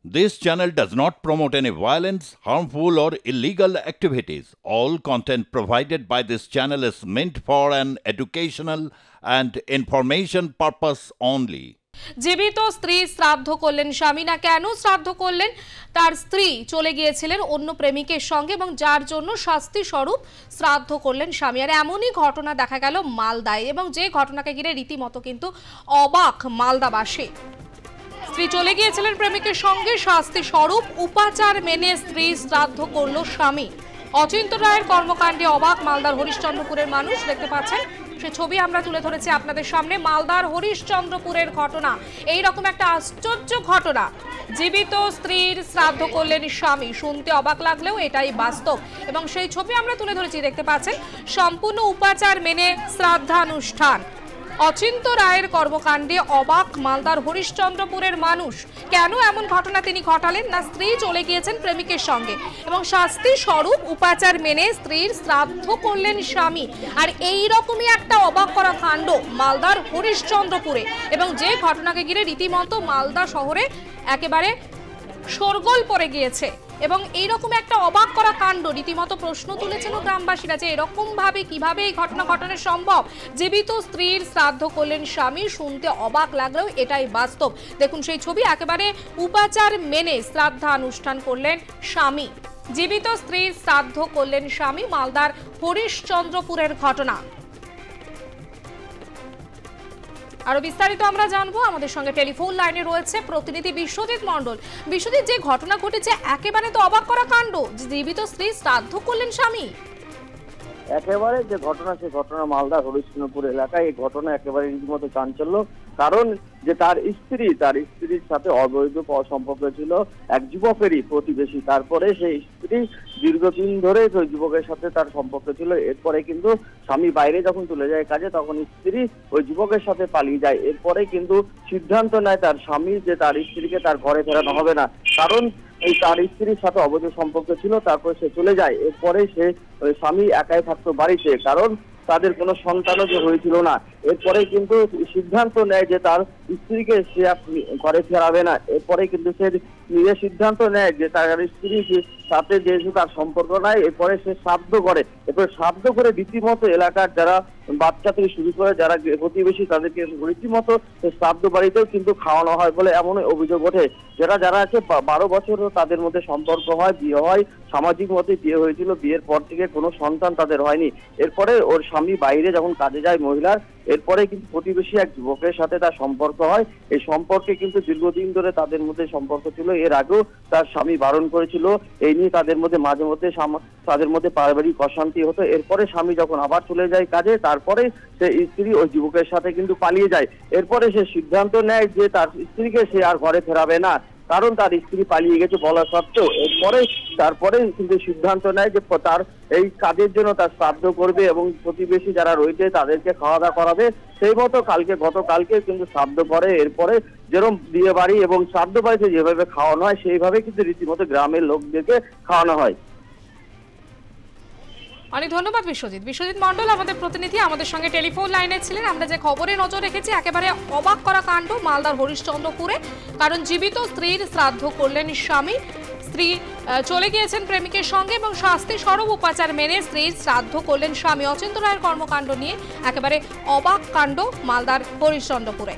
This channel does not promote any violence, harmful, or illegal activities. All content provided by this channel is meant for an educational and information purpose only. জীবিত স্ত্রী শ্রাদ্ধ করলেন স্বামী। না কেন শ্রাদ্ধ করলেন? তার স্ত্রী চলে গিয়েছিলেন অন্য প্রেমিকের সঙ্গে এবং যার জন্য শাস্তি স্বরূপ শ্রাদ্ধ করলেন স্বামী। আর এমনই ঘটনা দেখা গেল মালদায়, এবং যে ঘটনাকে ঘিরে রীতিমতো কিন্তু অবাক মালদাবাসী। স্ত্রী চলে গিয়েছিলেন প্রেমিকের সঙ্গে, শাস্তি স্বরূপ উপাচার মেনে স্ত্রী শ্রাদ্ধ করল স্বামী। অচিন্ত রায়ের কর্মকাণ্ডে অবাক মালদার হরিশ্চন্দ্রপুরের মানুষ। দেখতে পাচ্ছেন সে ছবি আমরা তুলে ধরেছি আপনাদের সামনে। মালদার হরিশ্চন্দ্রপুরের ঘটনা, এইরকম একটা আশ্চর্য ঘটনা। জীবিত স্ত্রীর শ্রাদ্ধ করলেন স্বামী, শুনতে অবাক লাগলেও এটাই বাস্তব, এবং সেই ছবি আমরা তুলে ধরেছি। দেখতে পাচ্ছেন সম্পূর্ণ উপাচার মেনে শ্রাদ্ধানুষ্ঠান। অচিন্ত রায়ের কর্মকাণ্ডে অবাক মালদার হরিশ্চন্দ্রপুরের মানুষ। কেন এমন ঘটনা তিনি ঘটালেন? না, স্ত্রী চলে গিয়েছেন প্রেমিকের সঙ্গে এবং শাস্তি স্বরূপ উপাচার মেনে স্ত্রীর শ্রাদ্ধ করলেন স্বামী। আর এই রকমই একটা অবাক করা কাণ্ড মালদার হরিশ্চন্দ্রপুরে, এবং যে ঘটনাকে ঘিরে রীতিমতো মালদা শহরে একেবারে শোরগোল পড়ে গিয়েছে। এবং এইরকম একটা অবাক করা কাণ্ড রীতিমতো প্রশ্ন তুলেছেন গ্রামবাসীরা যে এরকম ভাবে কিভাবে এই ঘটনা ঘটানো সম্ভব। জীবিত স্ত্রীর শ্রাদ্ধ করলেন স্বামী, শুনতে অবাক লাগলেও এটাই বাস্তব। দেখুন সেই ছবি, একেবারে উপাচার মেনে শ্রাদ্ধানুষ্ঠান করলেন স্বামী। জীবিত স্ত্রীর শ্রাদ্ধ করলেন স্বামী, মালদার হরিশ্চন্দ্রপুরের ঘটনা। আরো বিস্তারিত আমরা জানবো। আমাদের সঙ্গে টেলিফোন লাইনে রয়েছে প্রতিনিধি বিশ্বজিৎ মণ্ডল। বিশ্বজিৎ, যে ঘটনা ঘটেছে একেবারে তো অবাক করা কাণ্ড, জীবিত স্ত্রী শ্রাদ্ধ করলেন স্বামী। একেবারে যে ঘটনা, সে ঘটনা মালদার হরিশ্চন্দ্রপুর এলাকায়। এই ঘটনা একেবারে রীতিমতো চাঞ্চল্য, কারণ যে তার স্ত্রীর সাথে অবৈধ সম্পর্ক ছিল এক যুবকেরই প্রতিবেশী। তারপরে সেই স্ত্রী দীর্ঘদিন ধরে ওই যুবকের সাথে তার সম্পর্ক ছিল। এরপরে কিন্তু স্বামী বাইরে যখন চলে যায় কাজে, তখন স্ত্রী ওই যুবকের সাথে পালিয়ে যায়। এরপরে কিন্তু সিদ্ধান্ত নেয় তার স্বামী যে তার স্ত্রীকে তার ঘরে ফেরানো হবে না, কারণ এই তার স্ত্রীর সাথে অবৈধ সম্পর্ক ছিল। তারপর সে চলে যায়। এরপরে সে স্বামী একাই থাকতো বাড়িতে, কারণ তাদের কোনো সন্তানও যে হয়েছিল না। এরপরে কিন্তু সিদ্ধান্ত নেয় যে তার স্ত্রীকে সে ঘরে ফেরাবে না। এরপরে কিন্তু সে নিজের সিদ্ধান্ত নেয় যে তার স্ত্রীর সাথে যেহেতু তার সম্পর্ক নাই, এরপরে সে শ্রাদ্ধ করে। এরপরে শ্রাদ্ধ করে রীতিমতো এলাকার যারা বাচ্চা থেকে শুরু করে যারা প্রতিবেশী তাদেরকে রীতিমতো শ্রাদ্ধ বাড়িতেও কিন্তু খাওয়ানো হয় বলে এমন অভিযোগ ওঠে। যারা আছে 12 বছরও তাদের মধ্যে সম্পর্ক হয়, বিয়ে হয়, সামাজিক মতে বিয়ে হয়েছিল। বিয়ের পর থেকে কোনো সন্তান তাদের হয়নি। এরপরে ওর স্বামী বাইরে যখন কাজে যায় মহিলার, এরপরে কিন্তু প্রতিবেশী এক যুবকের সাথে তার সম্পর্ক হয়। এই সম্পর্কে কিন্তু দীর্ঘদিন ধরে তাদের মধ্যে সম্পর্ক ছিল। এর আগেও তার স্বামী বারণ করেছিল। এই নিয়ে তাদের মধ্যে মাঝে মধ্যে তাদের মধ্যে পারিবারিক অশান্তি হতো। এরপরে স্বামী যখন আবার চলে যায় কাজে, তারপরে সে স্ত্রী ওই যুবকের সাথে কিন্তু পালিয়ে যায়। এরপরে সে সিদ্ধান্ত নেয় যে তার স্ত্রীকে সে আর ঘরে ফেরাবে না, কারণ তার স্ত্রী পালিয়ে গেছে বলা সত্ত্বেও। তারপরে কিন্তু সিদ্ধান্ত নেয় যে তার এই কাজের জন্য তার শ্রাদ্ধ করবে এবং প্রতিবেশী যারা রয়েছে তাদেরকে খাওয়া দাওয়া করাবে। সেই মতো গতকালকে কিন্তু শ্রাদ্ধ করে। এরপরে যেরকম বিয়ে বাড়ি এবং শ্রাদ্ধ বাড়িতে যেভাবে খাওয়ানো হয় সেইভাবে কিন্তু রীতিমতো গ্রামের লোকদেরকে খাওয়ানো হয়। অনেক ধন্যবাদ বিশ্বজিৎ মণ্ডল, আমাদের প্রতিনিধি আমাদের সঙ্গে টেলিফোন লাইনে ছিলেন। আমরা যে খবরে নজর রেখেছি, একেবারে অবাক করা কাণ্ড মালদার হরিশ্চন্দ্রপুরে, কারণ জীবিত স্ত্রীর শ্রাদ্ধ করলেন স্বামী। স্ত্রী চলে গিয়েছেন প্রেমিকের সঙ্গে এবং শাস্তি স্বরূপ উপাচার মেনে স্ত্রীর শ্রাদ্ধ করলেন স্বামী। অচিন্ত রায়ের কর্মকাণ্ড নিয়ে একেবারে অবাক কাণ্ড মালদার হরিশ্চন্দ্রপুরে।